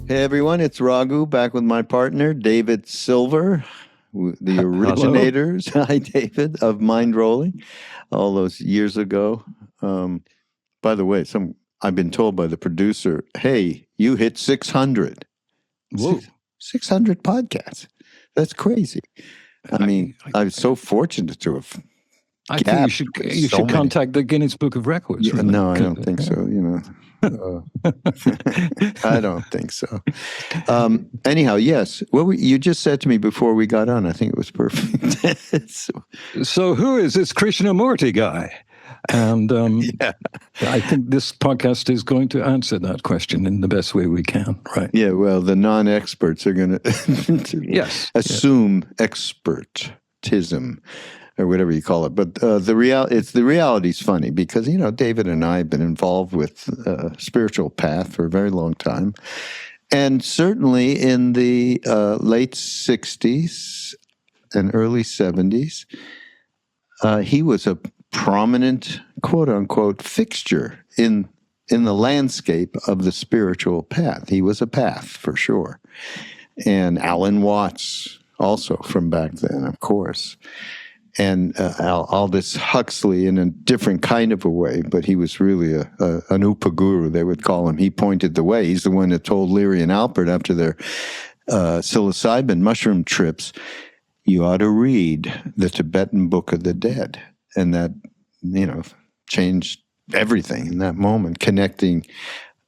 Hey everyone, it's Raghu back with my partner, David Silver, the originators, hi David, of Mindrolling all those years ago. By the way, I've been told by the producer, hey, you hit 600. Whoa. 600 podcasts. That's crazy. I mean, I'm so fortunate to have. I think you should contact the Guinness Book of Records. Yeah, really. No, I don't think so. I don't think so. Anyhow, yes. You just said to me before we got on, I think it was perfect. So who is this Krishnamurti guy? And I think this podcast is going to answer that question in the best way we can, right? Yeah, well, the non-experts are going to assume expertism, or whatever you call it. But the reality's funny because, David and I have been involved with spiritual path for a very long time. And certainly in the late 60s and early 70s, he was a prominent, quote-unquote, fixture in the landscape of the spiritual path. He was a path, for sure. And Alan Watts, also from back then, of course. And Aldous Huxley in a different kind of a way, but he was really an upaguru, they would call him. He pointed the way. He's the one that told Leary and Alpert after their psilocybin mushroom trips, you ought to read the Tibetan Book of the Dead. And that, changed everything in that moment, connecting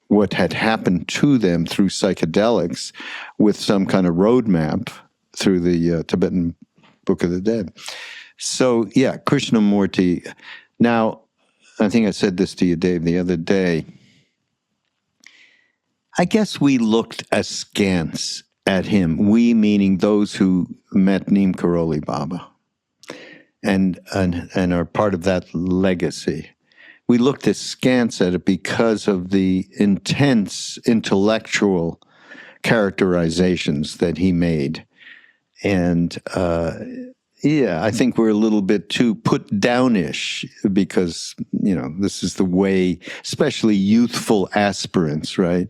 what had happened to them through psychedelics with some kind of roadmap through the Tibetan Book of the Dead. So, yeah, Krishnamurti. Now, I think I said this to you, Dave, the other day. I guess we looked askance at him, we meaning those who met Neem Karoli Baba and are part of that legacy. We looked askance at it because of the intense intellectual characterizations that he made. And I think we're a little bit too put downish because, this is the way, especially youthful aspirants, right?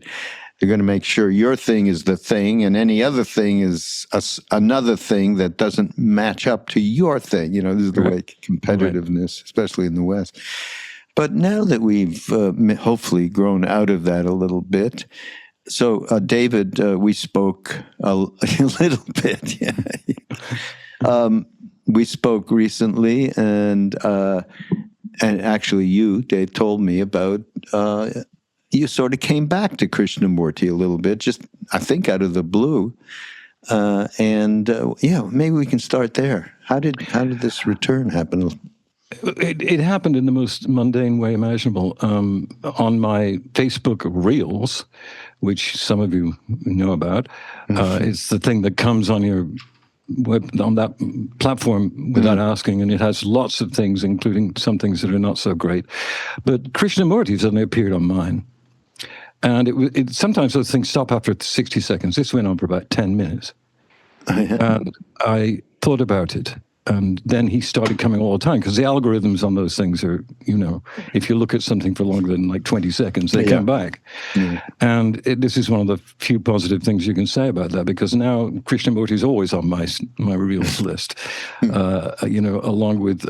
They're going to make sure your thing is the thing and any other thing is another thing that doesn't match up to your thing. This is the way competitiveness, especially in the West. But now that we've hopefully grown out of that a little bit, so David, we spoke a little bit. Yeah. We spoke recently, and actually, Dave, told me about. You sort of came back to Krishnamurti a little bit, just I think out of the blue, maybe we can start there. How did this return happen? It happened in the most mundane way imaginable. On my Facebook Reels, which some of you know about, it's the thing that comes on your web, on that platform without asking, and it has lots of things, including some things that are not so great. But Krishnamurti suddenly appeared on mine. And it sometimes those things stop after 60 seconds. This went on for about 10 minutes. And I thought about it. And then he started coming all the time because the algorithms on those things are, if you look at something for longer than like 20 seconds, they come back. Yeah. And this is one of the few positive things you can say about that because now Krishnamurti is always on my Reels list, along with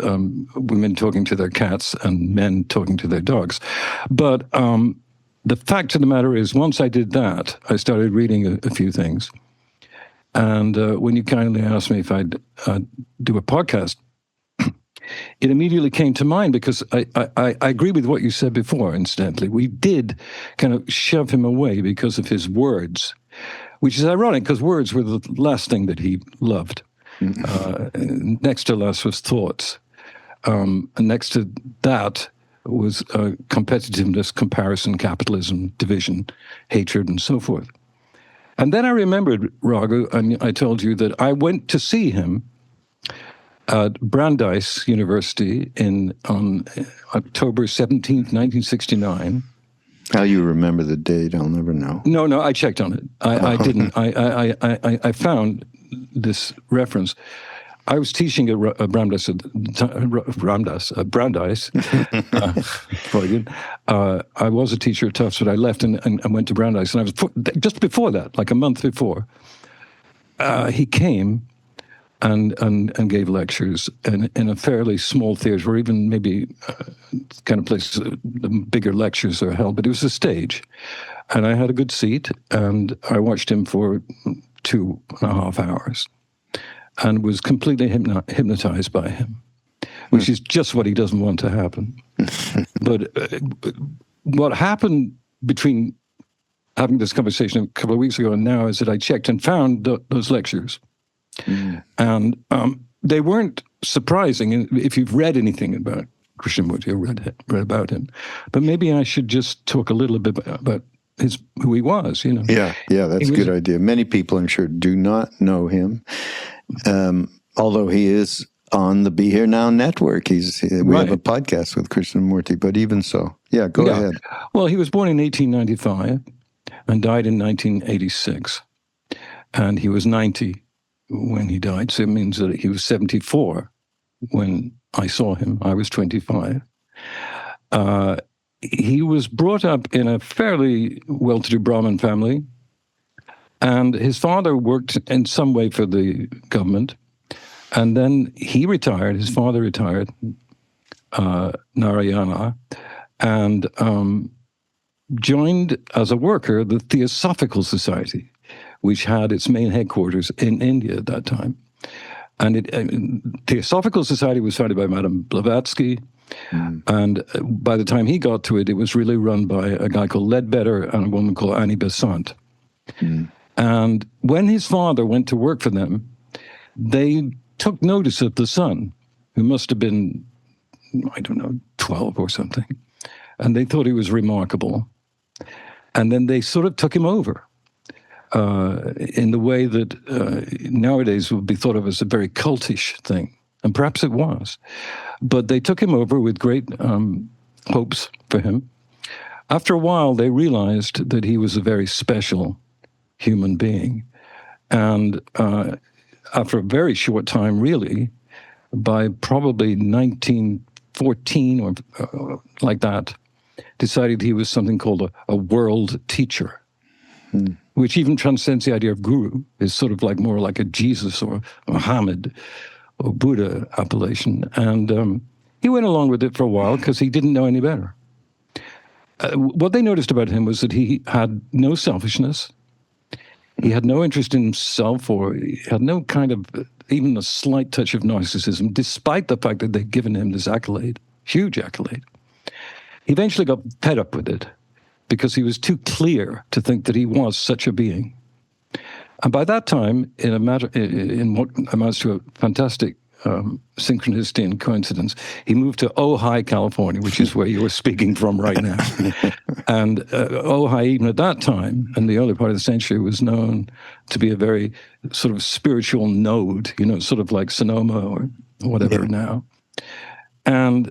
women talking to their cats and men talking to their dogs. But the fact of the matter is, once I did that, I started reading a few things. And when you kindly asked me if I'd do a podcast, it immediately came to mind because I agree with what you said before, incidentally. We did kind of shove him away because of his words, which is ironic because words were the last thing that he loved. Next to last was thoughts. And next to that was competitiveness, comparison, capitalism, division, hatred, and so forth. And then I remembered, Raghu, and I told you that I went to see him at Brandeis University on October 17th, 1969. How you remember the date, I'll never know. No, I checked on it. I didn't. I found this reference. I was teaching at Brandeis, Freudian. I was a teacher at Tufts, but I left and went to Brandeis. And I was just before that, like a month before, he came and gave lectures in a fairly small theater, or even maybe kind of places the bigger lectures are held. But it was a stage, and I had a good seat, and I watched him for 2.5 hours. And was completely hypnotized by him, which is just what he doesn't want to happen. But what happened between having this conversation a couple of weeks ago and now is that I checked and found those lectures. And they weren't surprising if you've read anything about Krishnamurti or read about him. But maybe I should just talk a little bit about who he was, you know. Yeah, that's a good idea. Many people, I'm sure, do not know him. Although he is on the Be Here Now network. We have a podcast with Krishnamurti, but even so. Yeah, go ahead. Well, he was born in 1895 and died in 1986. And he was 90 when he died, so it means that he was 74 when I saw him. I was 25. He was brought up in a fairly well-to-do Brahmin family, and his father worked in some way for the government. And then he retired, his father retired, Narayana, and joined as a worker the Theosophical Society, which had its main headquarters in India at that time. And the Theosophical Society was founded by Madame Blavatsky, and by the time he got to it, it was really run by a guy called Ledbetter and a woman called Annie Besant. And when his father went to work for them, they took notice of the son, who must have been, 12 or something. And they thought he was remarkable. And then they sort of took him over in the way that nowadays would be thought of as a very cultish thing. And perhaps it was. But they took him over with great hopes for him. After a while, they realized that he was a very special human being. And after a very short time, really, by probably 1914 or like that, decided he was something called a world teacher, which even transcends the idea of guru. Is sort of like more like a Jesus or Muhammad or Buddha appellation. And he went along with it for a while because he didn't know any better. What they noticed about him was that he had no selfishness. He had no interest in himself, or he had no kind of, even a slight touch of narcissism, despite the fact that they'd given him this accolade, huge accolade. He eventually got fed up with it because he was too clear to think that he was such a being. And by that time, in what amounts to a fantastic synchronicity and coincidence, he moved to Ojai, California, which is where you were speaking from right now. And Ojai, even at that time, in the early part of the century, was known to be a very sort of spiritual node, sort of like Sonoma or whatever now. And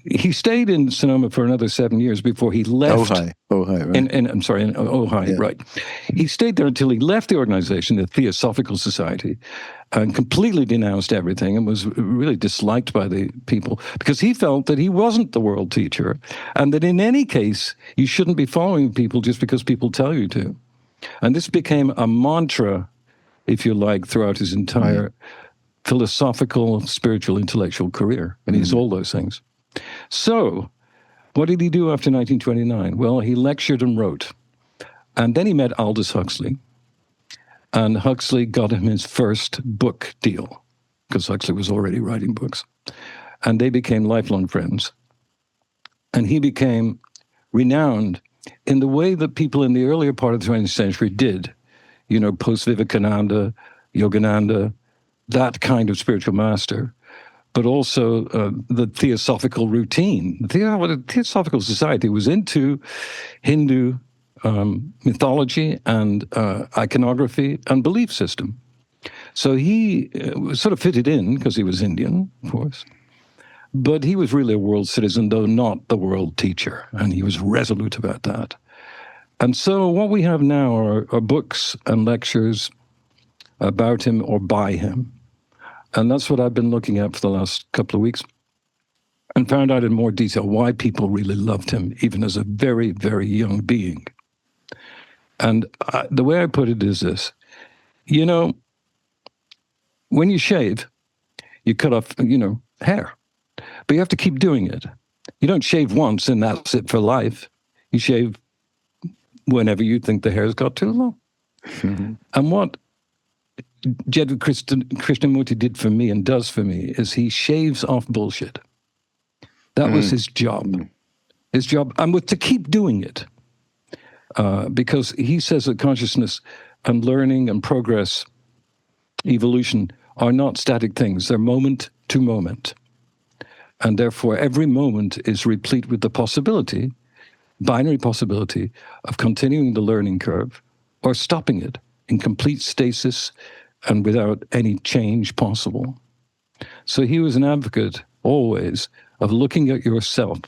he stayed in Sonoma for another 7 years before he left. Ojai, right? In Ojai, right. He stayed there until he left the organization, the Theosophical Society, and completely denounced everything and was really disliked by the people because he felt that he wasn't the world teacher and that in any case, you shouldn't be following people just because people tell you to. And this became a mantra, if you like, throughout his entire philosophical, spiritual, intellectual career. And he's all those things. So what did he do after 1929? Well, he lectured and wrote. And then he met Aldous Huxley. And Huxley got him his first book deal, because Huxley was already writing books. And they became lifelong friends. And he became renowned in the way that people in the earlier part of the 20th century did, post-Vivekananda, Yogananda, that kind of spiritual master, but also the Theosophical routine. The Theosophical Society was into Hindu mythology and iconography and belief system. So he sort of fitted in because he was Indian, of course. But he was really a world citizen, though not the world teacher. And he was resolute about that. And so what we have now are books and lectures about him or by him. And that's what I've been looking at for the last couple of weeks, and found out in more detail why people really loved him, even as a very, very young being. And the way I put it is this: when you shave, you cut off, hair, but you have to keep doing it. You don't shave once and that's it for life. You shave whenever you think the hair's got too long. Mm-hmm. And what David Krishnamurti did for me and does for me is he shaves off bullshit. That was his job. His job, and to keep doing it. Because he says that consciousness and learning and progress, evolution, are not static things. They're moment to moment. And therefore, every moment is replete with the possibility, binary possibility, of continuing the learning curve or stopping it in complete stasis and without any change possible. So he was an advocate, always, of looking at yourself.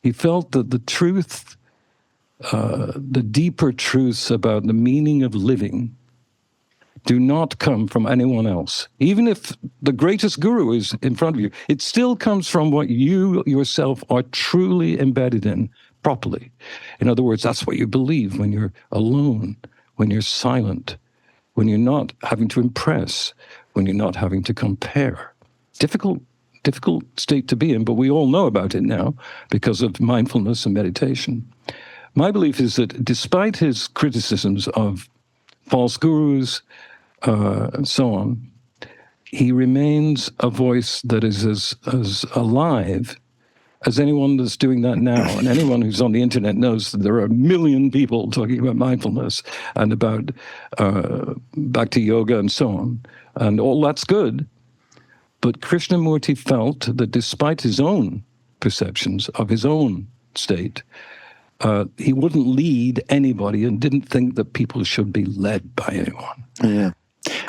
He felt that the truth, the deeper truths about the meaning of living, do not come from anyone else. Even if the greatest guru is in front of you, it still comes from what you yourself are truly embedded in properly. In other words, that's what you believe when you're alone, when you're silent, when you're not having to impress, when you're not having to compare. Difficult state to be in, but we all know about it now because of mindfulness and meditation. My belief is that despite his criticisms of false gurus, and so on, he remains a voice that is as alive as anyone that's doing that now. And anyone who's on the internet knows that there are a million people talking about mindfulness and about bhakti yoga and so on. And all that's good. But Krishnamurti felt that despite his own perceptions of his own state, he wouldn't lead anybody and didn't think that people should be led by anyone. Yeah.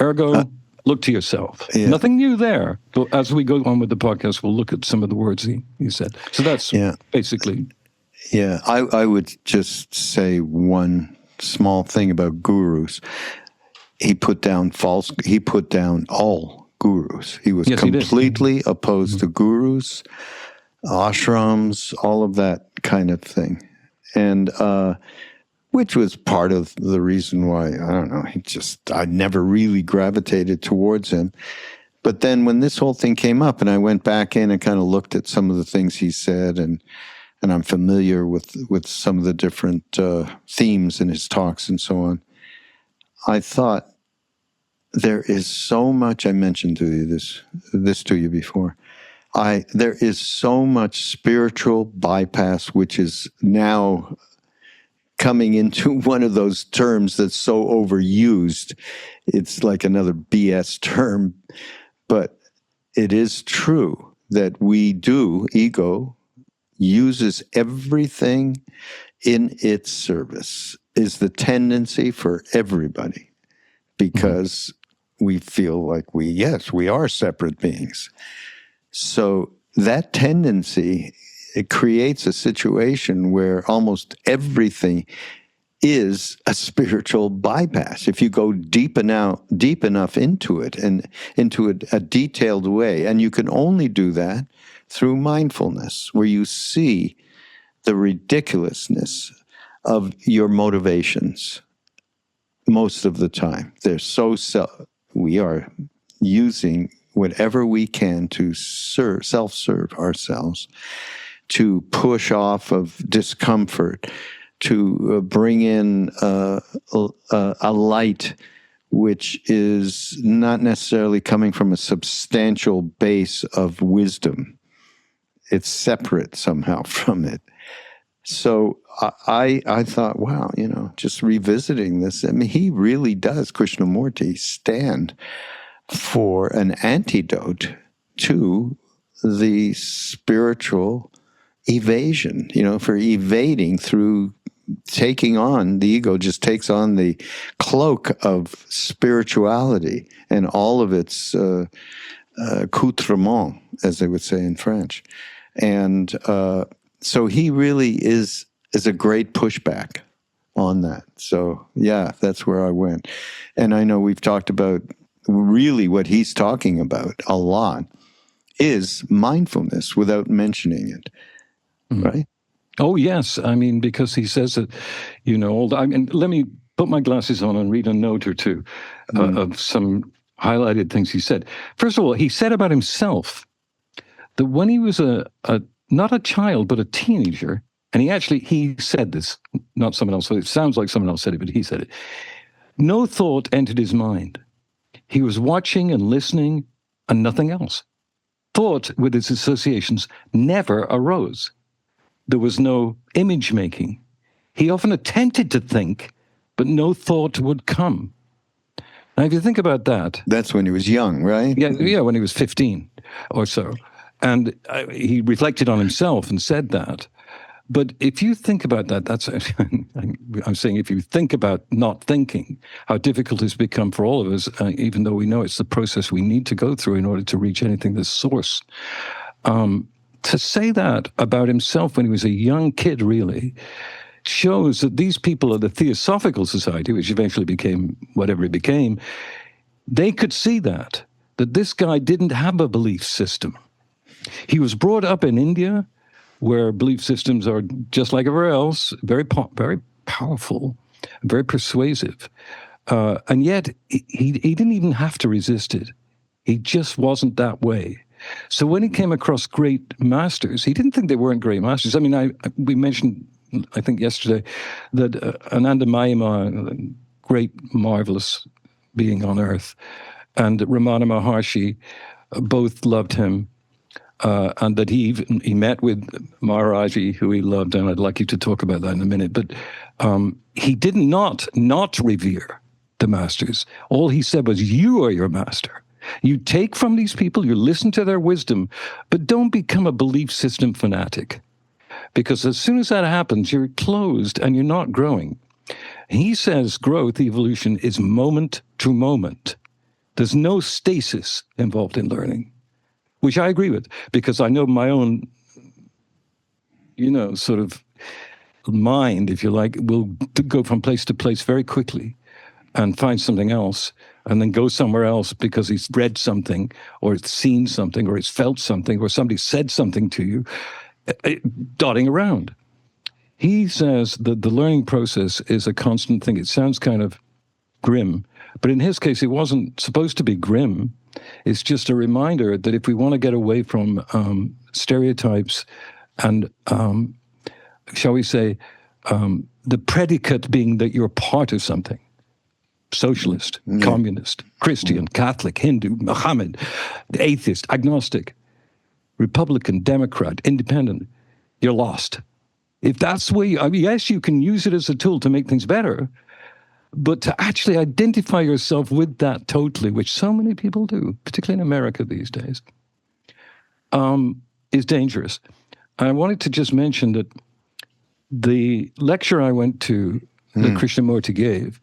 Ergo, look to yourself. Yeah. Nothing new there. But as we go on with the podcast, we'll look at some of the words he said. So that's basically. Yeah, I would just say one small thing about gurus. He put down all gurus. He was completely opposed to gurus, ashrams, all of that kind of thing. And which was part of the reason why, I don't know, I never really gravitated towards him. But then when this whole thing came up and I went back in and kind of looked at some of the things he said, and I'm familiar with some of the different themes in his talks and so on, I thought there is so much, I mentioned to you this to you before, there is so much spiritual bypass, which is now coming into one of those terms that's so overused. It's like another BS term, but it is true that ego uses everything in its service, is the tendency for everybody, because we feel like we are separate beings. So that tendency, it creates a situation where almost everything is a spiritual bypass. If you go deep enough into it and into a detailed way, and you can only do that through mindfulness, where you see the ridiculousness of your motivations most of the time. They're we are using whatever we can to self-serve ourselves, to push off of discomfort, to bring in a light which is not necessarily coming from a substantial base of wisdom. It's separate somehow from it. So I thought, wow, just revisiting this, I mean, he really does, Krishnamurti, stand for an antidote to the spiritual evasion, for evading through taking on, the ego just takes on the cloak of spirituality and all of its accoutrements, as they would say in French. And so he really is a great pushback on that. So, yeah, that's where I went. And I know we've talked about really what he's talking about a lot is mindfulness without mentioning it, right? Oh, yes. I mean, because he says that, I mean, let me put my glasses on and read a note or two of some highlighted things he said. First of all, he said about himself that when he was not a child, but a teenager, and he said this, not someone else, so it sounds like someone else said it, but he said it. No thought entered his mind. He was watching and listening and nothing else. Thought with its associations never arose. There was no image making. He often attempted to think, but no thought would come. Now, if you think about that... That's when he was young, right? Yeah, when he was 15 or so. And he reflected on himself and said that. But if you think about that, I'm saying if you think about not thinking, how difficult it's become for all of us, even though we know it's the process we need to go through in order to reach anything that's source. To say that about himself when he was a young kid, really, shows that these people of the Theosophical Society, which eventually became whatever it became, they could see that this guy didn't have a belief system. He was brought up in India, where belief systems are just like everywhere else, very powerful, very persuasive. And yet, he didn't even have to resist it. He just wasn't that way. So when he came across great masters, he didn't think they weren't great masters. I mean, we mentioned, I think yesterday, that Ananda Mayama, great, marvelous being on earth, and Ramana Maharshi both loved him, and that he met with Maharaji, who he loved, and I'd like you to talk about that in a minute. But he did not revere the masters. All he said was, you are your master. You take from these people, you listen to their wisdom, but don't become a belief system fanatic. Because as soon as that happens, you're closed and you're not growing. He says growth, evolution, is moment to moment. There's no stasis involved in learning, which I agree with, because I know my own, sort of mind, if you like, will go from place to place very quickly and find something else, and then go somewhere else because he's read something, or it's seen something, or it's felt something, or somebody said something to you, dotting around. He says that the learning process is a constant thing. It sounds kind of grim, but in his case, it wasn't supposed to be grim. It's just a reminder that if we want to get away from stereotypes and, shall we say, the predicate being that you're part of something, socialist, communist, Christian, Catholic, Hindu, Muhammad, atheist, agnostic, Republican, Democrat, independent, you're lost. If that's where yes, you can use it as a tool to make things better, but to actually identify yourself with that totally, which so many people do, particularly in America these days, is dangerous. I wanted to just mention that the lecture I went to that Krishnamurti gave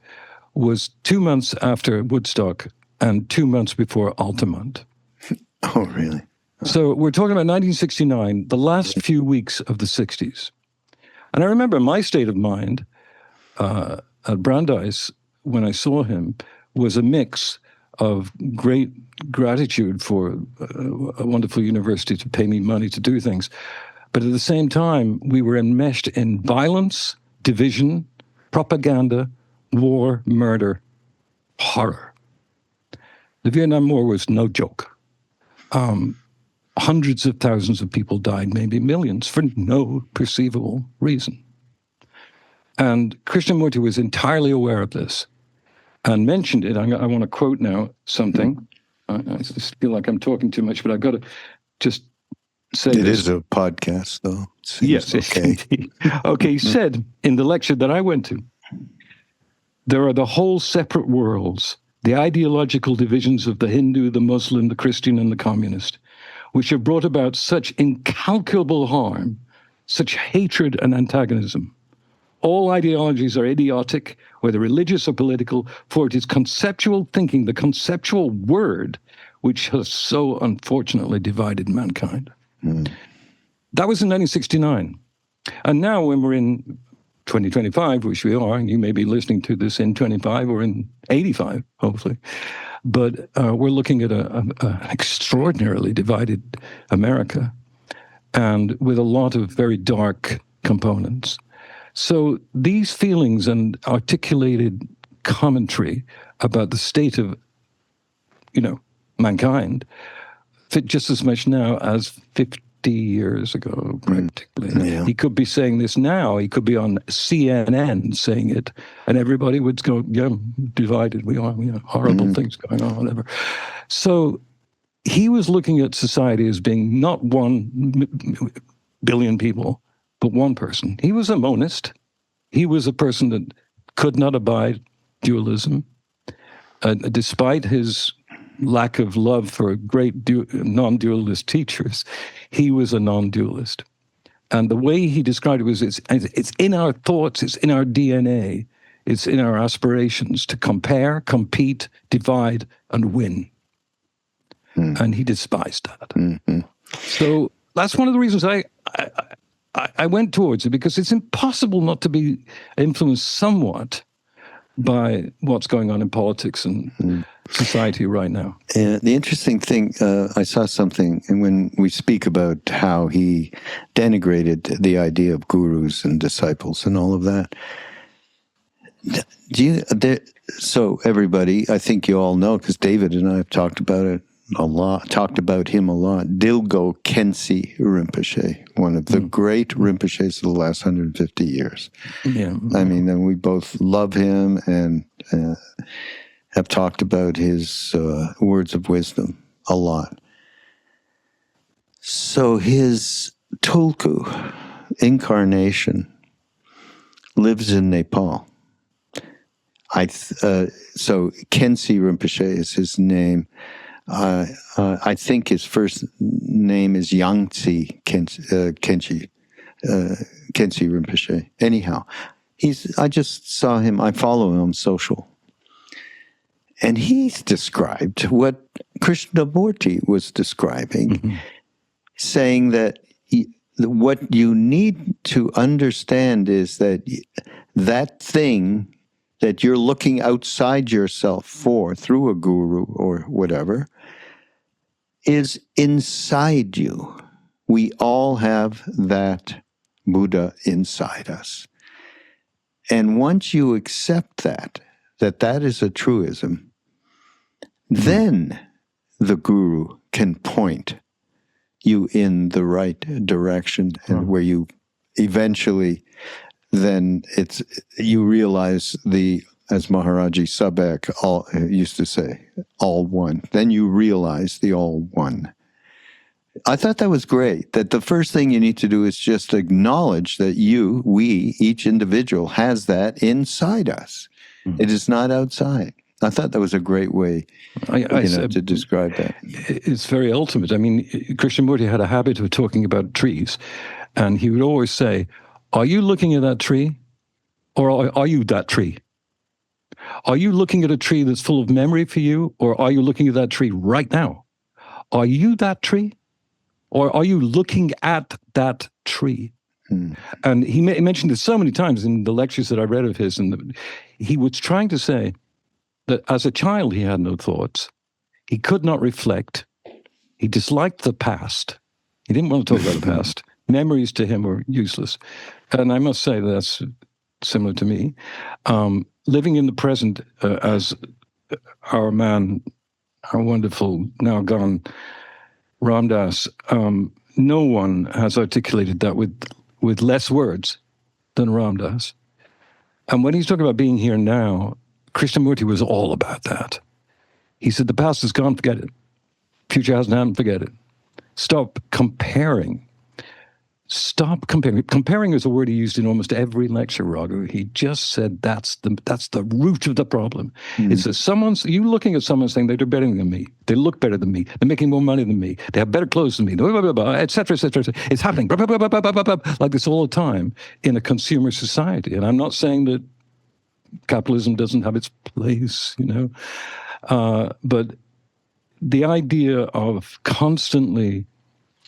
was 2 months after Woodstock and 2 months before Altamont. Oh, really? So we're talking about 1969, the last few weeks of the 60s. And I remember my state of mind at Brandeis, when I saw him, was a mix of great gratitude for a wonderful university to pay me money to do things. But at the same time, we were enmeshed in violence, division, propaganda, war, murder, horror. The Vietnam War was no joke. Hundreds of thousands of people died, maybe millions, for no perceivable reason. And Krishnamurti was entirely aware of this and mentioned it. I want to quote now something. I just feel like I'm talking too much, but I've got to just say this. It this. is a podcast, though. Yes, okay. Okay, he said in the lecture that I went to, there are the whole separate worlds, the ideological divisions of the Hindu, the Muslim, the Christian, and the communist, which have brought about such incalculable harm, such hatred and antagonism. All ideologies are idiotic, whether religious or political, for it is conceptual thinking, the conceptual word, which has so unfortunately divided mankind. That was in 1969. And now when we're in 2025, which we are, and you may be listening to this in 25 or in 85, hopefully. But we're looking at an extraordinarily divided America, and with a lot of very dark components. So these feelings and articulated commentary about the state of, mankind fit just as much now as 50 years ago, practically. Yeah. He could be saying this now. He could be on CNN saying it, and everybody would go, yeah, divided we are, horrible things going on, whatever. So he was looking at society as being not 1 billion people, but one person. He was a monist. He was a person that could not abide dualism, despite his lack of love for great non-dualist teachers. He was a non-dualist. And the way he described it was, it's in our thoughts, it's in our DNA, it's in our aspirations to compare, compete, divide, and win. And he despised that. Mm-hmm. So that's one of the reasons I went towards it, because it's impossible not to be influenced somewhat by what's going on in politics and society right now. The interesting thing, I saw something, and when we speak about how he denigrated the idea of gurus and disciples and all of that, so everybody, I think you all know, because David and I have talked about him a lot. Dilgo Khyentse Rinpoche, one of the great Rinpoches of the last 150 years. Yeah. I mean, and we both love him and have talked about his words of wisdom a lot. So his Tulku incarnation lives in Nepal. So Khyentse Rinpoche is his name. I think his first name is Yangtze Khyentse Rinpoche. Anyhow, I just saw him, I follow him on social. And he's described what Krishnamurti was describing, saying that what you need to understand is that that thing that you're looking outside yourself for through a guru or whatever is inside you. We all have that Buddha inside us. And once you accept that is a truism, then the guru can point you in the right direction, and where you eventually, then you realize as Maharaji Sabak used to say, all one. Then you realize the all one. I thought that was great, that the first thing you need to do is just acknowledge that we, each individual has that inside us. It is not outside. I thought that was a great way to describe that. It's very ultimate. I mean, Krishnamurti had a habit of talking about trees, and he would always say, are you looking at that tree, or are you that tree? Are you looking at a tree that's full of memory for you, or are you looking at that tree right now? Are you that tree, or are you looking at that tree? And he mentioned this so many times in the lectures that I read of his, and he was trying to say that as a child he had no thoughts, he could not reflect, he disliked the past, he didn't want to talk about the past. Memories to him were useless. And I must say that's similar to me. Living in the present, as our wonderful, now gone, Ram Dass, no one has articulated that with less words than Ram Dass. And when he's talking about being here now, Krishnamurti was all about that. He said, the past is gone, forget it. Future hasn't happened, forget it. Stop comparing. Stop comparing. Comparing is a word he used in almost every lecture, Raghu. He just said that's the root of the problem. It's that you looking at someone saying they're better than me, they look better than me, they're making more money than me, they have better clothes than me, et cetera, et cetera, et cetera. It's happening like this all the time in a consumer society. And I'm not saying that capitalism doesn't have its place, but the idea of constantly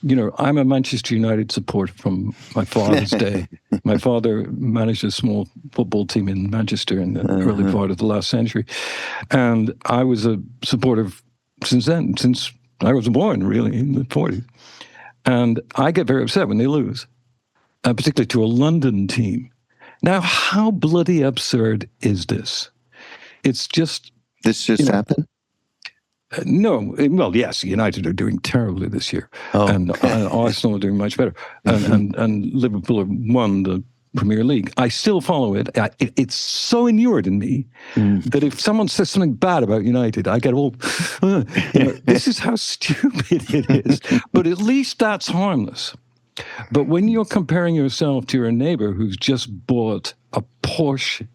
I'm a Manchester United supporter from my father's day. My father managed a small football team in Manchester in the early part of the last century. And I was a supporter since then, since I was born, really, in the 40s. And I get very upset when they lose, particularly to a London team. Now, how bloody absurd is this? It's just... This just happened? No, well, yes, United are doing terribly this year, and Arsenal are doing much better, and Liverpool have won the Premier League. I still follow it. It's so inured in me that if someone says something bad about United, I get all, this is how stupid it is. But at least that's harmless. But when you're comparing yourself to your neighbor who's just bought a Porsche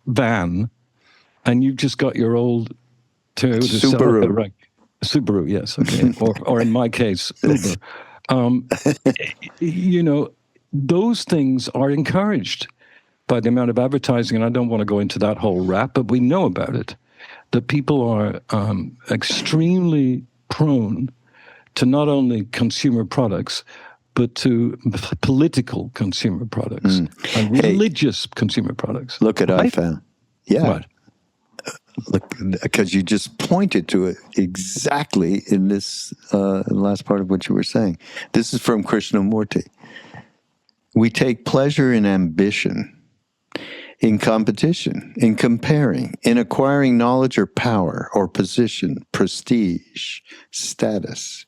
van, and you've just got your old Subaru. Right. Subaru, yes, okay. or in my case, Uber. Those things are encouraged by the amount of advertising, and I don't want to go into that whole rap, but we know about it, that people are extremely prone to not only consumer products, but to political consumer products and religious consumer products. Look at right? iPhone. Yeah. What? Look, because you just pointed to it exactly in this last part of what you were saying. This is from Krishnamurti. We take pleasure in ambition, in competition, in comparing, in acquiring knowledge or power or position, prestige, status.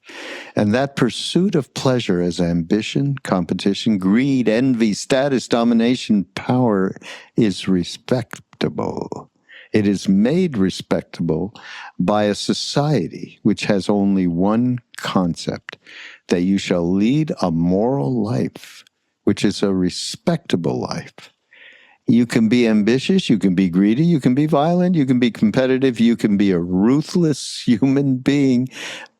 And that pursuit of pleasure as ambition, competition, greed, envy, status, domination, power is respectable. It is made respectable by a society which has only one concept, that you shall lead a moral life, which is a respectable life. You can be ambitious, you can be greedy, you can be violent, you can be competitive, you can be a ruthless human being,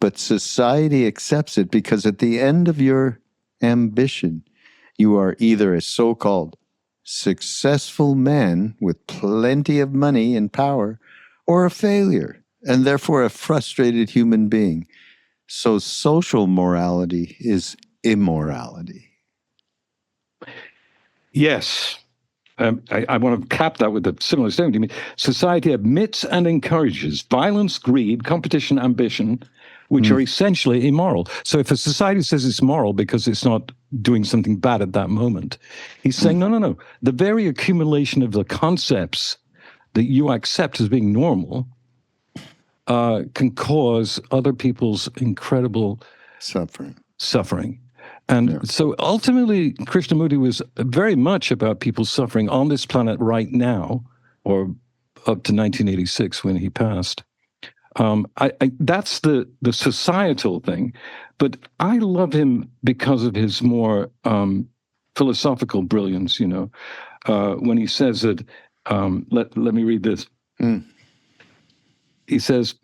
but society accepts it because at the end of your ambition, you are either a so-called successful man with plenty of money and power, or a failure, and therefore a frustrated human being. So social morality is immorality. Yes. I want to cap that with a similar statement. You mean society admits and encourages violence, greed, competition, ambition, which are essentially immoral. So if a society says it's moral because it's not doing something bad at that moment, he's saying, no. The very accumulation of the concepts that you accept as being normal can cause other people's incredible suffering. And so ultimately, Krishnamurti was very much about people suffering on this planet right now, or up to 1986 when he passed. That's the societal thing, but I love him because of his more philosophical brilliance. When he says that, let me read this. He says,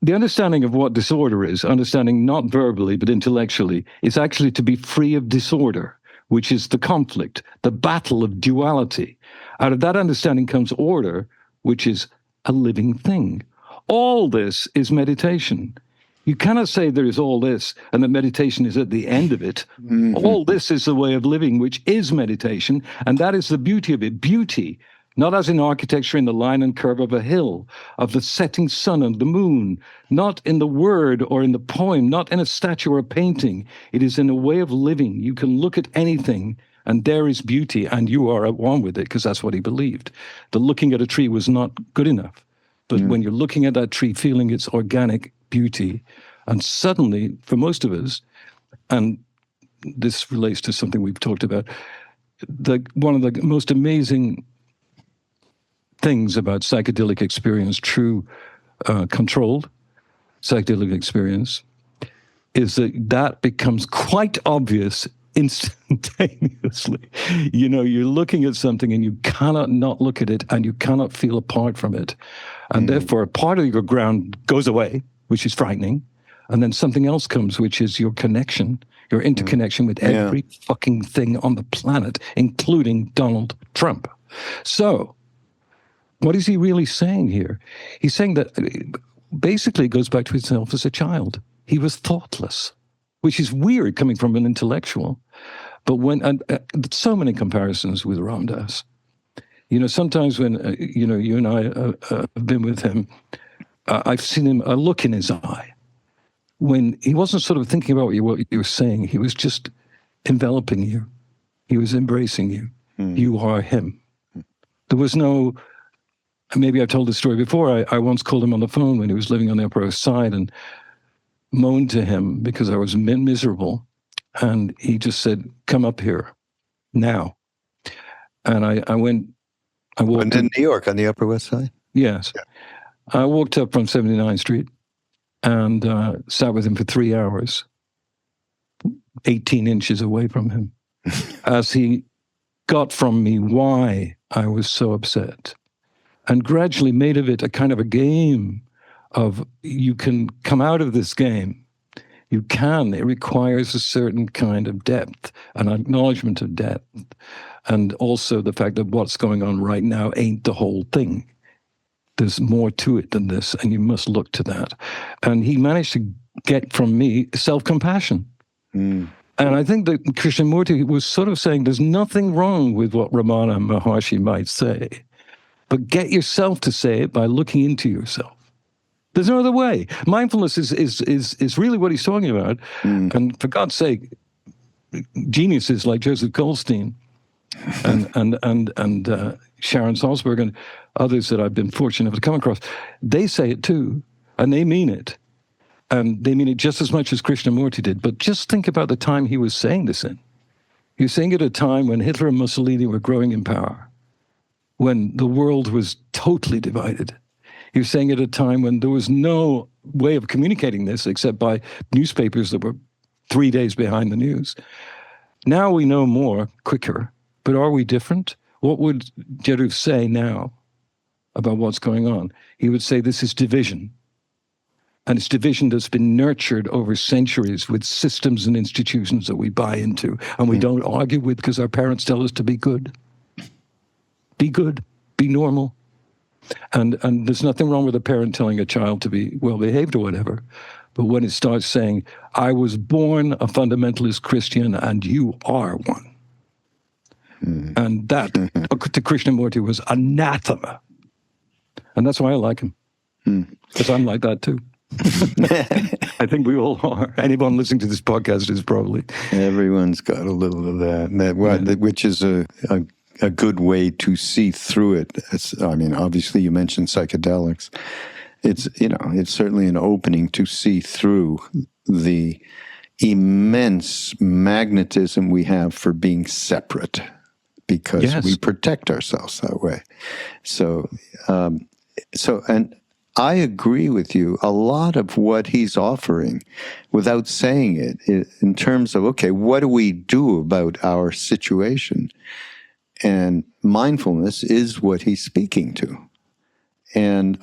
the understanding of what disorder is, understanding not verbally but intellectually, is actually to be free of disorder, which is the conflict, the battle of duality. Out of that understanding comes order, which is a living thing. All this is meditation. You cannot say there is all this and that meditation is at the end of it. All this is the way of living, which is meditation, and that is the beauty of it. Beauty, not as in architecture in the line and curve of a hill, of the setting sun and the moon, not in the word or in the poem, not in a statue or a painting. It is in a way of living. You can look at anything and there is beauty, and you are at one with it, because that's what he believed. The looking at a tree was not good enough. But when you're looking at that tree, feeling its organic beauty, and suddenly, for most of us, and this relates to something we've talked about, one of the most amazing things about psychedelic experience, true controlled psychedelic experience, is that becomes quite obvious instantaneously. You're looking at something and you cannot not look at it, and you cannot feel apart from it. And therefore, a part of your ground goes away, which is frightening. And then something else comes, which is your connection, your interconnection with every fucking thing on the planet, including Donald Trump. So what is he really saying here? He's saying that basically it goes back to himself as a child. he was thoughtless, which is weird coming from an intellectual. But so many comparisons with Ram Dass. Sometimes when, you and I have been with him, I've seen him, a look in his eye when he wasn't sort of thinking about what you were saying. He was just enveloping you. He was embracing you. You are him. There was no, maybe I've told this story before. I once called him on the phone when he was living on the Upper West Side and moaned to him because I was miserable. And he just said, come up here now. And I walked in New York on the Upper West Side? Yes. Yeah. I walked up from 79th Street and sat with him for 3 hours, 18 inches away from him, as he got from me why I was so upset, and gradually made of it a kind of a game of, you can come out of this game. You can. It requires a certain kind of depth, an acknowledgement of depth, and also the fact that what's going on right now ain't the whole thing. There's more to it than this, and you must look to that. And he managed to get from me self-compassion. And I think that Krishnamurti was sort of saying there's nothing wrong with what Ramana Maharshi might say, but get yourself to say it by looking into yourself. There's no other way. Mindfulness is really what he's talking about. And for God's sake, geniuses like Joseph Goldstein and Sharon Salzberg and others that I've been fortunate enough to come across, they say it too, and they mean it. And they mean it just as much as Krishnamurti did. But just think about the time he was saying this in. He was saying it at a time when Hitler and Mussolini were growing in power, when the world was totally divided. He was saying it at a time when there was no way of communicating this except by newspapers that were 3 days behind the news. Now we know more, quicker, but are we different? What would Jeru say now about what's going on? He would say this is division. And it's division that's been nurtured over centuries with systems and institutions that we buy into and we don't argue with because our parents tell us to be good. Be good, be normal. And there's nothing wrong with a parent telling a child to be well-behaved or whatever. But when it starts saying, I was born a fundamentalist Christian and you are one. And that, to Krishnamurti, was anathema. And that's why I like him. Because I'm like that too. I think we all are. Anyone listening to this podcast is probably. Everyone's got a little of that, which is a good way to see through it. Obviously you mentioned psychedelics. It's certainly an opening to see through the immense magnetism we have for being separate because we protect ourselves that way. So and I agree with you. A lot of what he's offering, without saying it, in terms of, okay, what do we do about our situation? And mindfulness is what he's speaking to. And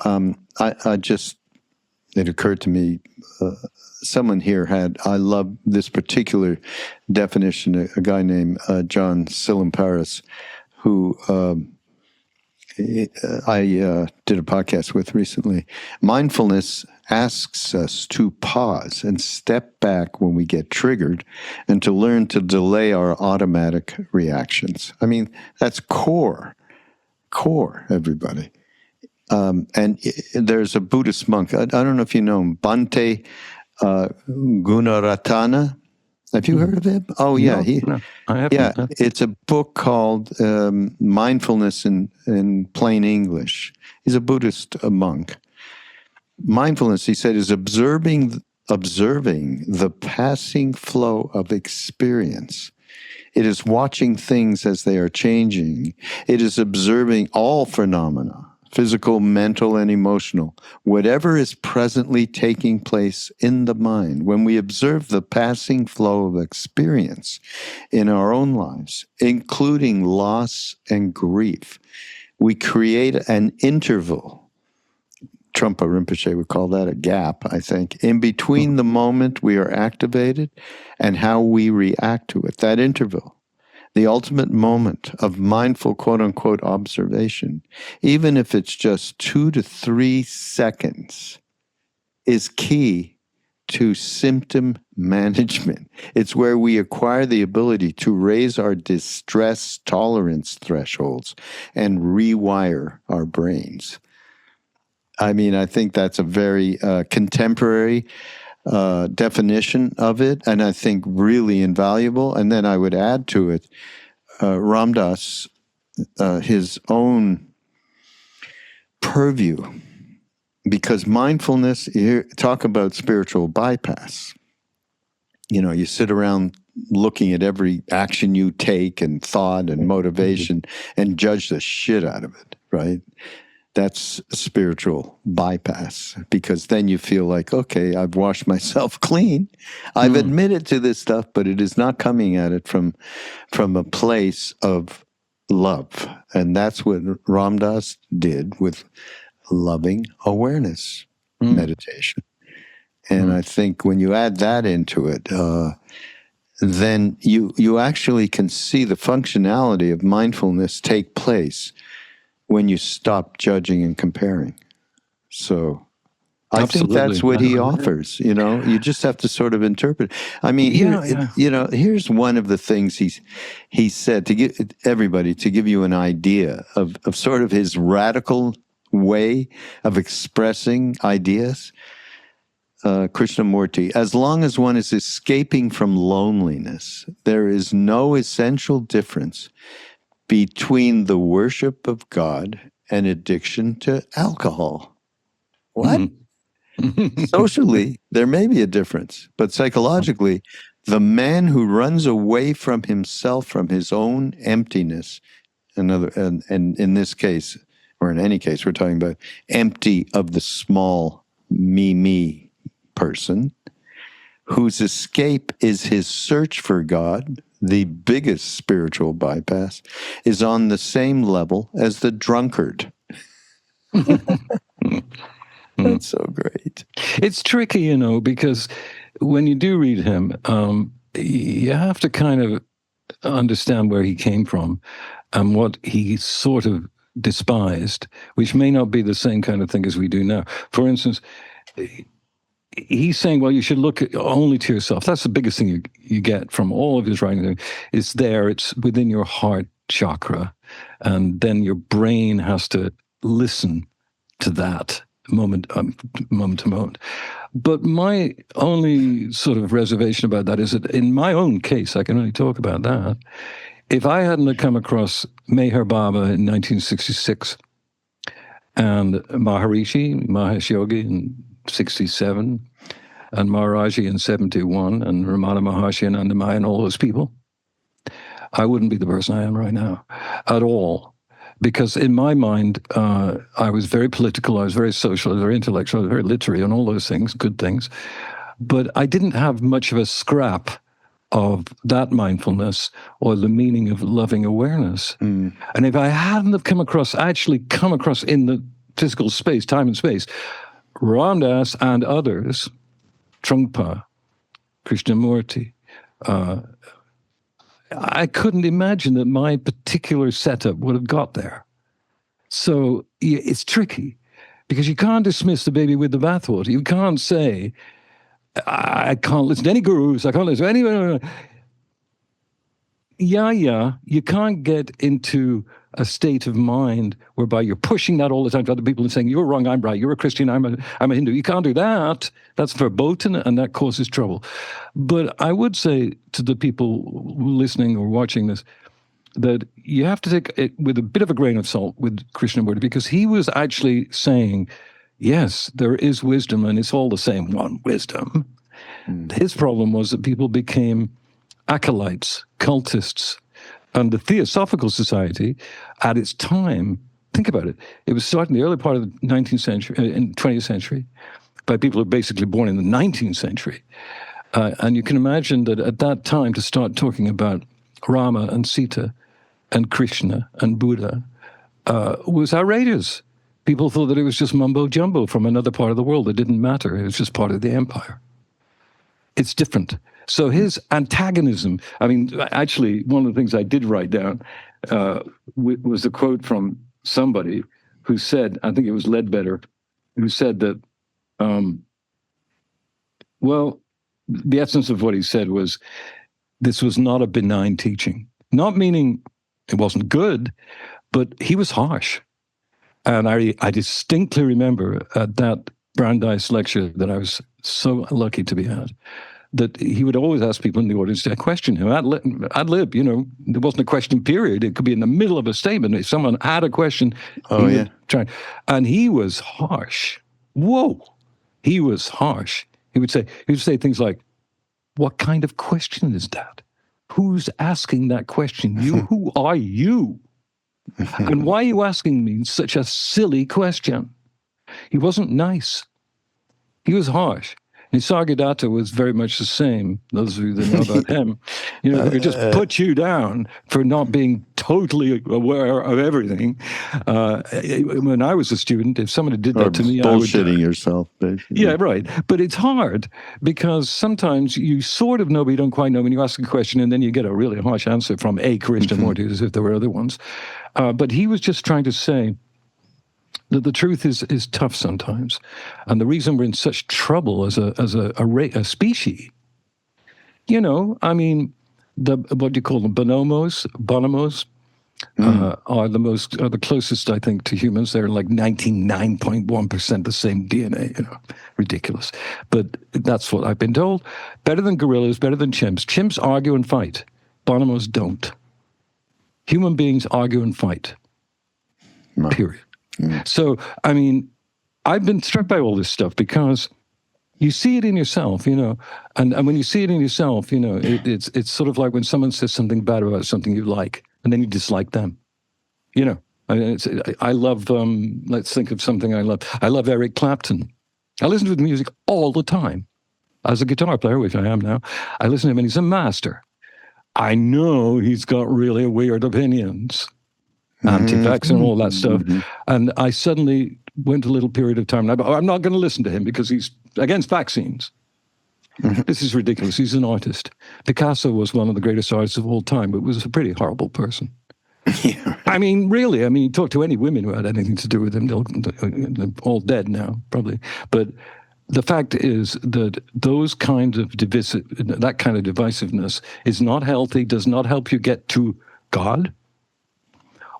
it occurred to me, someone here I love this particular definition, a guy named John Silamparis, who I did a podcast with recently. Mindfulness asks us to pause and step back when we get triggered and to learn to delay our automatic reactions. I mean, that's core, everybody. And there's a Buddhist monk, I don't know if you know him, Bhante Gunaratana. Have you heard of him? Oh, yeah. No, I haven't. Yeah, it's a book called Mindfulness in Plain English. He's a Buddhist monk. Mindfulness, he said, is observing the passing flow of experience. It is watching things as they are changing. It is observing all phenomena, physical, mental, and emotional, whatever is presently taking place in the mind. When we observe the passing flow of experience in our own lives, including loss and grief, we create an interval. Trungpa Rinpoche would call that a gap, I think, in between the moment we are activated and how we react to it, that interval. The ultimate moment of mindful, quote-unquote, observation, even if it's just 2 to 3 seconds, is key to symptom management. It's where we acquire the ability to raise our distress tolerance thresholds and rewire our brains. I mean, I think that's a very contemporary definition of it, and I think really invaluable. And then I would add to it Ram Dass, his own purview, because mindfulness, talk about spiritual bypass. You know, you sit around looking at every action you take and thought and motivation and judge the shit out of it, right? That's spiritual bypass, because then you feel like, okay, I've washed myself clean. I've admitted to this stuff, but it is not coming at it from a place of love. And that's what Ram Dass did with loving awareness meditation. And I think when you add that into it, then you actually can see the functionality of mindfulness take place when you stop judging and comparing. So I think that's what he offers. You know, you just have to sort of interpret. I mean, here's one of the things he said, to give everybody, to give you an idea of sort of his radical way of expressing ideas. Krishnamurti, as long as one is escaping from loneliness, there is no essential difference between the worship of God and addiction to alcohol. What? Socially, there may be a difference, but psychologically, the man who runs away from himself, from his own emptiness, and in this case, or in any case, we're talking about empty of the small me person, whose escape is his search for God, the biggest spiritual bypass, is on the same level as the drunkard. That's so great. It's tricky, you know, because when you do read him, you have to kind of understand where he came from and what he sort of despised, which may not be the same kind of thing as we do now. For instance, he's saying, well, you should look only to yourself. That's the biggest thing you get from all of his writing. It's there. It's within your heart chakra. And then your brain has to listen to that moment to moment. But my only sort of reservation about that is that in my own case, I can only talk about that. If I hadn't come across Meher Baba in 1966 and Maharishi, Mahesh Yogi in 67, and Maharaji in 71, and Ramana Maharshi and Annamaya and all those people, I wouldn't be the person I am right now at all. Because in my mind, I was very political, I was very social, I was very intellectual, I was very literary, and all those things, good things. But I didn't have much of a scrap of that mindfulness or the meaning of loving awareness. And if I hadn't have actually come across in the physical space, time and space, Ram Dass and others, Trungpa, Krishnamurti, I couldn't imagine that my particular setup would have got there. So it's tricky because you can't dismiss the baby with the bathwater. You can't say, I can't listen to any gurus, I can't listen to anyone. Yeah, you can't get into a state of mind whereby you're pushing that all the time to other people and saying, you're wrong, I'm right, you're a Christian, I'm a Hindu. You can't do that. That's verboten, and that causes trouble. But I would say to the people listening or watching this, that you have to take it with a bit of a grain of salt with Krishnamurti, because he was actually saying, yes, there is wisdom, and it's all the same one wisdom. His problem was that people became acolytes, cultists, and the Theosophical Society at its time, think about it, it was started in the early part of the 19th century, in 20th century, by people who were basically born in the 19th century. And you can imagine that at that time, to start talking about Rama and Sita and Krishna and Buddha was outrageous. People thought that it was just mumbo-jumbo from another part of the world. It didn't matter. It was just part of the empire. It's different. So his antagonism, I mean, actually, one of the things I did write down was a quote from somebody who said, I think it was Ledbetter, who said that Well, the essence of what he said was this was not a benign teaching. Not meaning it wasn't good, but he was harsh. And I distinctly remember at that Brandeis lecture that I was so lucky to be at, that he would always ask people in the audience to question him. Ad lib, there wasn't a question period. It could be in the middle of a statement. If someone had a question, would try. And he was harsh. Whoa. He was harsh. He would say things like, what kind of question is that? Who's asking that question? Who are you? And why are you asking me such a silly question? He wasn't nice. He was harsh. Nisargadatta was very much the same. Those of you that know about him, he could just put you down for not being totally aware of everything. When I was a student, if somebody did that to me, I would bullshitting yourself, basically. Yeah, right. But it's hard because sometimes you sort of know, but you don't quite know when you ask a question, and then you get a really harsh answer from a Krishnamurti, as if there were other ones. But he was just trying to say that the truth is tough sometimes, and the reason we're in such trouble as a species, what do you call them, bonobos, are the closest, I think, to humans. They're like 99.1% the same DNA. Ridiculous, but that's what I've been told. Better than gorillas, better than chimps. Chimps argue and fight. Bonobos don't. Human beings argue and fight. Period. So, I've been struck by all this stuff because you see it in yourself, and when you see it in yourself, it's sort of like when someone says something bad about something you like, and then you dislike them. I love, let's think of something I love. I love Eric Clapton. I listen to his music all the time. As a guitar player, which I am now, I listen to him and he's a master. I know he's got really weird opinions. Anti-vax and all that stuff. And I suddenly went a little period of time, and I'm not going to listen to him because he's against vaccines. This is ridiculous. He's an artist. Picasso was one of the greatest artists of all time, but was a pretty horrible person. Really. You talk to any women who had anything to do with him, they're all dead now, probably. But the fact is that that kind of divisiveness is not healthy, does not help you get to God,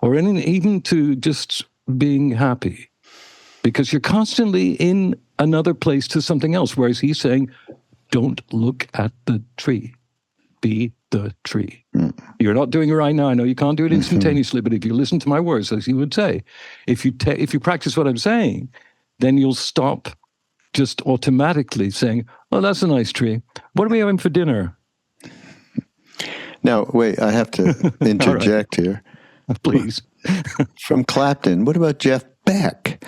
or even to just being happy, because you're constantly in another place to something else, whereas he's saying, don't look at the tree, be the tree. You're not doing it right now. I know you can't do it instantaneously, but if you listen to my words, as he would say, if you practice what I'm saying, then you'll stop just automatically saying, oh, that's a nice tree. What are we having for dinner? Now, wait, I have to interject here. Please. From Clapton, what about Jeff Beck?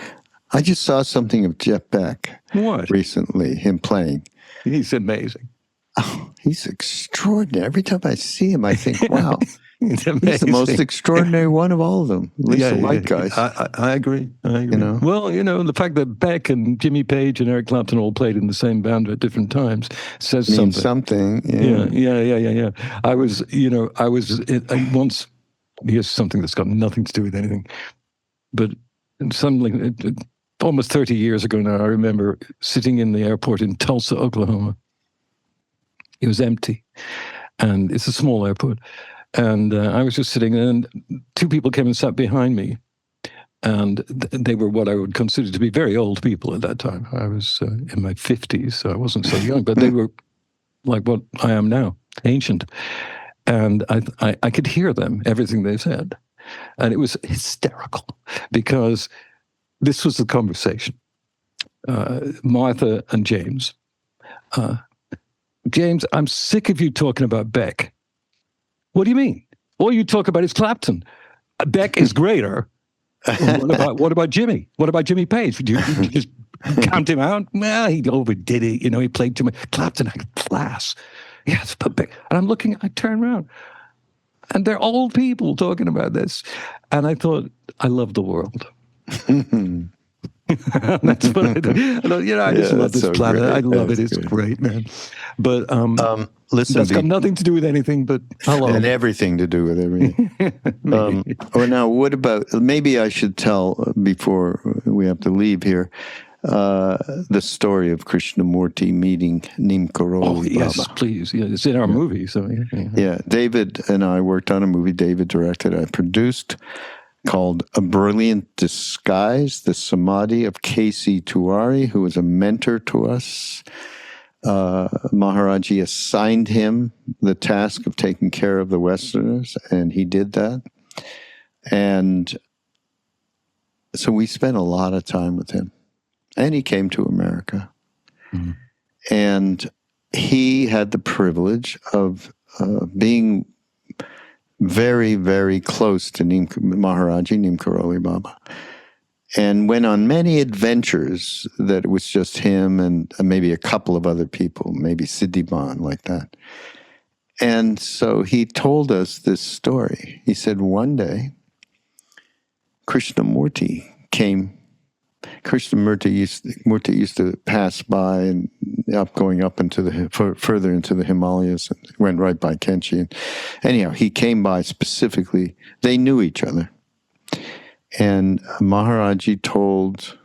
I just saw something of Jeff Beck recently, him playing. He's amazing. Oh, he's extraordinary. Every time I see him, I think, wow, he's the most extraordinary one of all of them. At least the white guys. I agree. Well, the fact that Beck and Jimmy Page and Eric Clapton all played in the same band at different times says something. Yeah. I was once. Here's something that's got nothing to do with anything. But suddenly, almost 30 years ago now, I remember sitting in the airport in Tulsa, Oklahoma. It was empty. And it's a small airport. And I was just sitting there, and two people came and sat behind me. And they were what I would consider to be very old people at that time. I was in my 50s, so I wasn't so young. But they were like what I am now, ancient. And I could hear them, everything they said. And it was hysterical because this was the conversation. Martha and James. James, I'm sick of you talking about Beck. What do you mean? All you talk about is Clapton. Beck is greater. What about Jimmy? What about Jimmy Page? Did you just count him out? Well, he overdid it. He played too much. Clapton had class. Yes, but Beck. And I'm looking, I turn around, and they're old people talking about this. And I thought, I love the world. That's what I do. I just love this planet. Great. I love it. It's great, man. But listen, that's got nothing to do with anything, but hello. And everything to do with everything. Or now, what about, maybe I should tell before we have to leave here, the story of Krishnamurti meeting Neem Karoli yes, Baba. Please. Yeah, it's in our movie. So Yeah, David and I worked on a movie. David directed, I produced, called A Brilliant Disguise, the Samadhi of K.C. Tiwari, who was a mentor to us. Maharaji assigned him the task of taking care of the Westerners, and he did that. And so we spent a lot of time with him. And he came to America. Mm-hmm. And he had the privilege of being very, very close to Maharaji, Neem Karoli Baba, and went on many adventures that it was just him and maybe a couple of other people, maybe Siddhiban, like that. And so he told us this story. He said one day, Krishnamurti came. Krishnamurti used to pass by and going up into further into the Himalayas, and went right by Kenchi. And anyhow, he came by specifically. They knew each other. And Maharaji told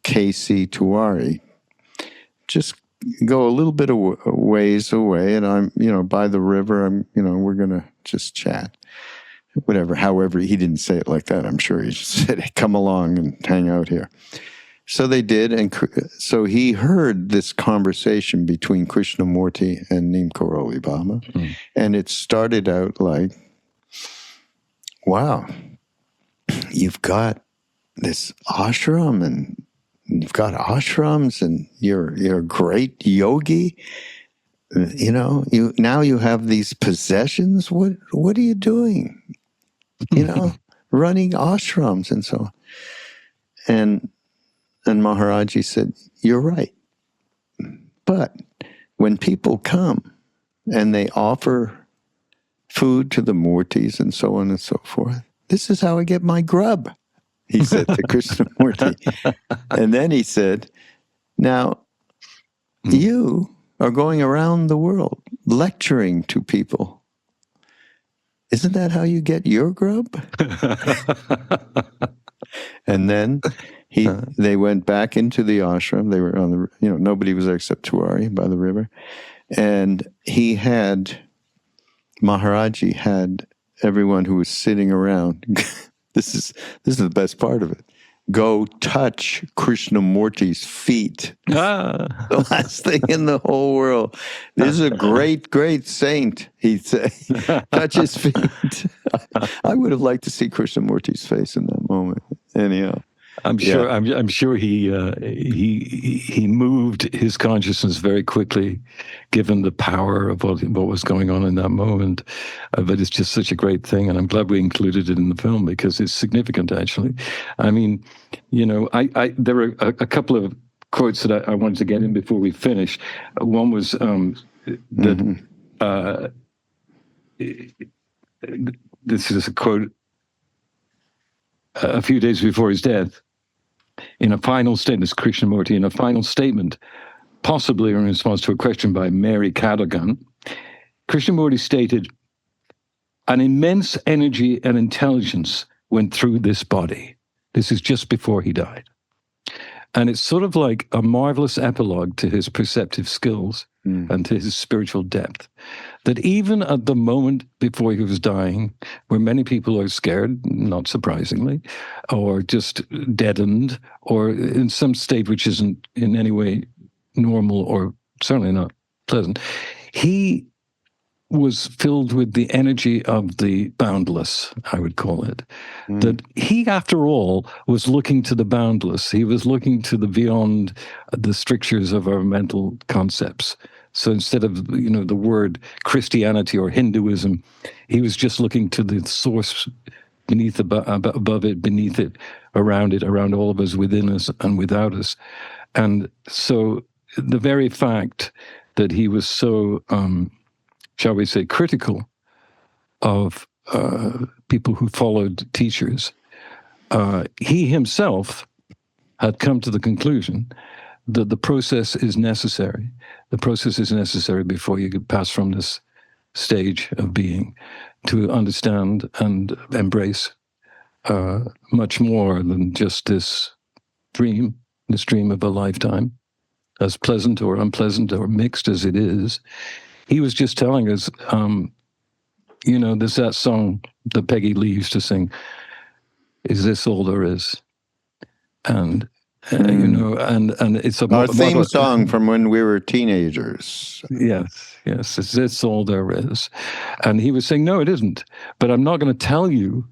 K.C. Tiwari, just go a little bit of ways away, and I'm, by the river, we're going to just chat. Whatever, however, he didn't say it like that. I'm sure he just said, hey, come along and hang out here. So they did, and so he heard this conversation between Krishnamurti and Neem Karoli Baba, and it started out like, wow, you've got this ashram, and you've got ashrams, and you're a great yogi. Now you have these possessions. What are you doing? Running ashrams and so on. And Maharaji said, you're right. But when people come and they offer food to the murtis and so on and so forth, this is how I get my grub, he said to Krishnamurti. And then he said, now, you are going around the world lecturing to people. Isn't that how you get your grub? And then they went back into the ashram. They were on the, nobody was there except Tiwari by the river. And Maharaji had everyone who was sitting around, this is the best part of it, go touch Krishnamurti's feet. The last thing in the whole world. This is a great, great saint, he'd say. Touch his feet. I would have liked to see Krishnamurti's face in that moment. Anyhow. I'm sure he moved his consciousness very quickly, given the power of what was going on in that moment. But it's just such a great thing, and I'm glad we included it in the film because it's significant. Actually, I mean, there are a couple of quotes that I wanted to get in before we finish. One was that this is a quote. A few days before his death, in a final statement, Krishnamurti, in a final statement, possibly in response to a question by Mary Cadogan, Krishnamurti stated, an immense energy and intelligence went through this body. This is just before he died. And it's sort of like a marvelous epilogue to his perceptive skills and to his spiritual depth. That even at the moment before he was dying, where many people are scared, not surprisingly, or just deadened, or in some state which isn't in any way normal or certainly not pleasant, he was filled with the energy of the boundless, I would call it. That he, after all, was looking to the boundless. He was looking to the beyond the strictures of our mental concepts. So instead of, the word Christianity or Hinduism, he was just looking to the source beneath, above it, beneath it, around all of us, within us and without us. And so the very fact that he was so, shall we say, critical of people who followed teachers, he himself had come to the conclusion that the process is necessary. The process is necessary before you could pass from this stage of being to understand and embrace much more than just this dream the stream of a lifetime, as pleasant or unpleasant or mixed as it is. He was just telling us, there's that song that Peggy Lee used to sing, "Is This All There Is?" And, and it's our theme song from when we were teenagers. Yes, is this all there is? And he was saying, no, it isn't. But I'm not going to tell you,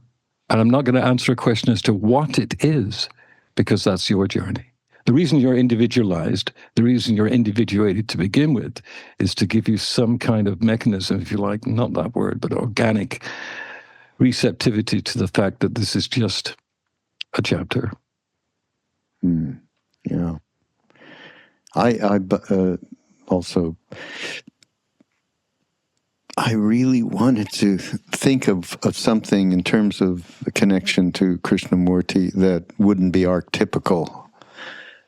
and I'm not going to answer a question as to what it is, because that's your journey. The reason you're individualized, the reason you're individuated to begin with, is to give you some kind of mechanism, if you like, not that word, but organic receptivity to the fact that this is just a chapter. Yeah. I also, I really wanted to think of something in terms of a connection to Krishnamurti that wouldn't be archetypical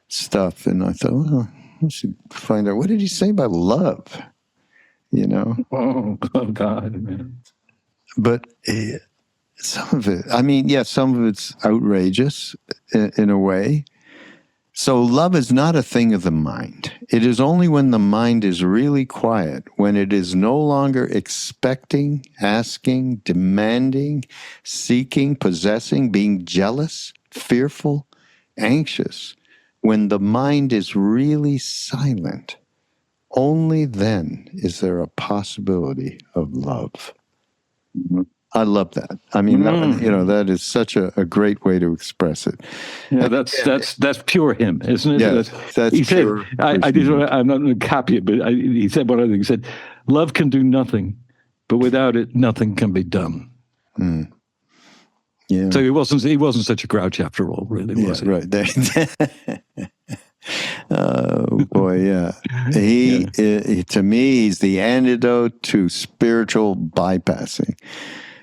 stuff. And I thought, well, I should find out, what did he say about love? Oh God, man. But some of it, some of it's outrageous in a way. So love is not a thing of the mind. It is only when the mind is really quiet, when it is no longer expecting, asking, demanding, seeking, possessing, being jealous, fearful, anxious, when the mind is really silent, only then is there a possibility of love. I love that. That is such a great way to express it. Yeah, that's pure him, isn't it? Yeah, that's he pure. Said, I'm not going to copy it, but he said one other thing. He said, "Love can do nothing, but without it, nothing can be done." Mm. Yeah. So he wasn't such a grouch after all, really, was he? Right. Oh boy, yeah. He to me, he's the antidote to spiritual bypassing.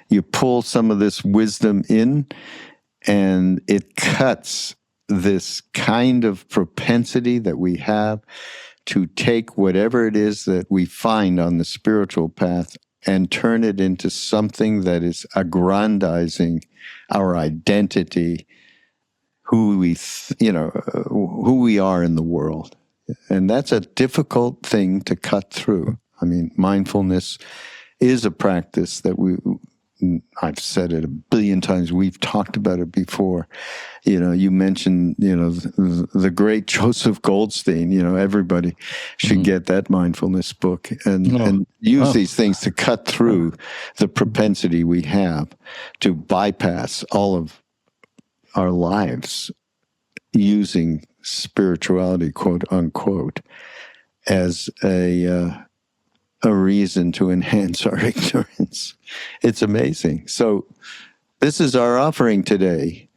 You pull some of this wisdom in, and it cuts this kind of propensity that we have to take whatever it is that we find on the spiritual path and turn it into something that is aggrandizing our identity, who we are in the world. And that's a difficult thing to cut through. Mindfulness is a practice that I've said it a billion times. We've talked about it before. You mentioned, the great Joseph Goldstein. Everybody should get that mindfulness book and use these things to cut through the propensity we have to bypass all of our lives using spirituality, quote unquote, as a reason to enhance our ignorance. It's amazing. So this is our offering today,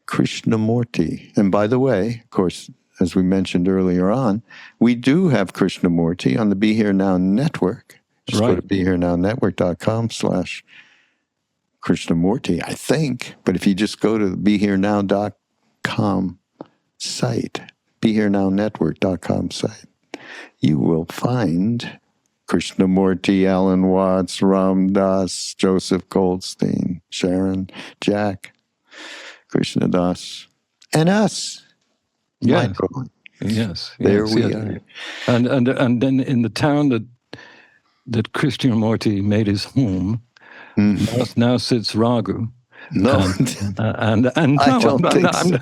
Krishnamurti. And by the way, of course, as we mentioned earlier on, we do have Krishnamurti on the Be Here Now network. Just go to BeHereNow.com/Krishnamurti, I think. But if you just go to the BeHereNow.com site, BeHereNowNetwork.com site, you will find Krishnamurti, Alan Watts, Ram Dass, Joseph Goldstein, Sharon, Jack, Krishna Das, and us. Yes. Yes. There we are. And then in the town that Krishnamurti made his home, now sits Raghu. No, I don't think so.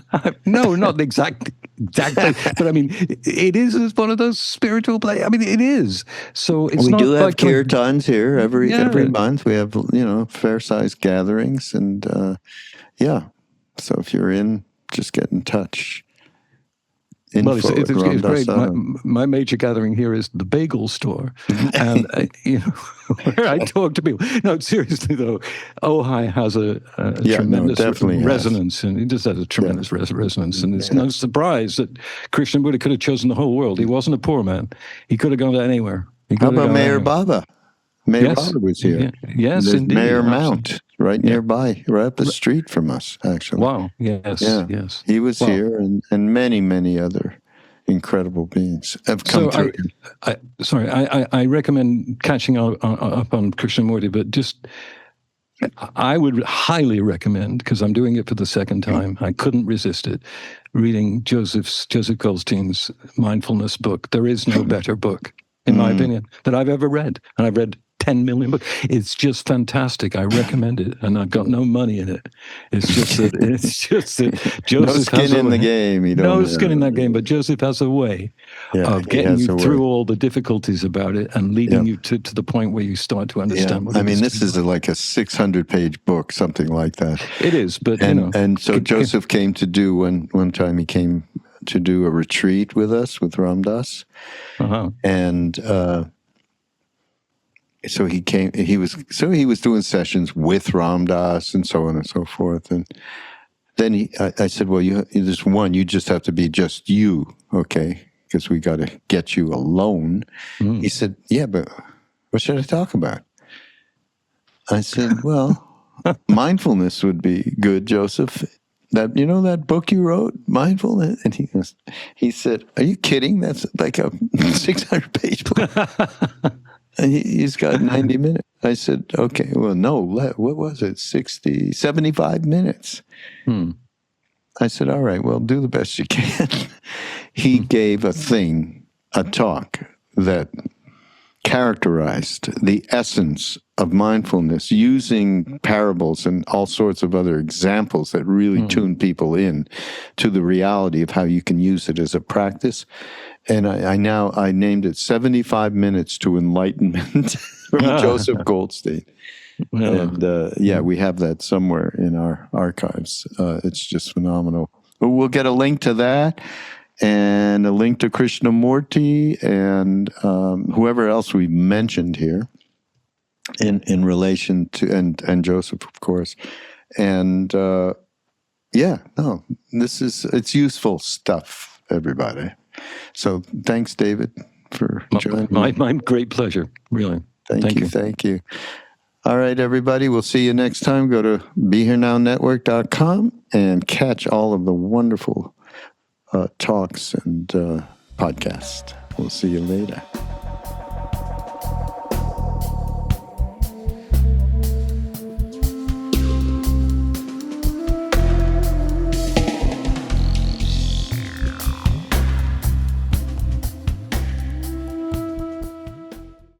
No, not exactly. But it is one of those spiritual places. it is. So it's we not do have kirtans here every month. We have fair-sized gatherings, and So if you're in, just get in touch. Well, it's great. My major gathering here is the bagel store, and where I talk to people. No, seriously though, Ojai has a tremendous resonance, and it just has a tremendous resonance. And it's no surprise that Krishnamurti could have chosen the whole world. He wasn't a poor man; he could have gone to anywhere. How about Mayor Baba? Mayor Baba was here. Yes, indeed. Mayor Mount, right nearby, right up the street from us, actually. Wow. Yes. Yes. He was here, and many, many other incredible beings have come through. I recommend catching up on Krishnamurti, but I would highly recommend, because I'm doing it for the second time, I couldn't resist it, reading Joseph Goldstein's Mindfulness book. There is no better book, in my opinion, that I've ever read. And I've read 10 million books. It's just fantastic. I recommend it, and I've got no money in it. It's just that Joseph no skin has in the game. No skin in that game, but Joseph has a way of getting you through all the difficulties about it and leading you to the point where you start to understand what it is. I mean, this is like a 600-page book, something like that. It is, but and so Joseph came to do one time. He came to do a retreat with us with Ram Dass, and. So he came. He was doing sessions with Ram Dass and so on and so forth. And then I said, "Well, there's one. You just have to be just you, okay? Because we got to get you alone." He said, "Yeah, but what should I talk about?" I said, "Well, mindfulness would be good, Joseph. That that book you wrote, Mindfulness." And he said, "Are you kidding? That's like a 600-page book." And he's got 90 minutes. I said, okay, well, no, what was it? 75 minutes. I said, all right, well, do the best you can. He gave a talk that characterized the essence of mindfulness using parables and all sorts of other examples that really tune people in to the reality of how you can use it as a practice. And I named it 75 Minutes to Enlightenment from Joseph Goldstein. And we have that somewhere in our archives. It's just phenomenal. But we'll get a link to that and a link to Krishnamurti and whoever else we mentioned here in relation to, and Joseph, of course. And it's useful stuff, everybody. So thanks, David, for joining. My great pleasure, really. Thank you. All right, everybody. We'll see you next time. Go to BeHereNowNetwork.com and catch all of the wonderful talks and podcasts. We'll see you later.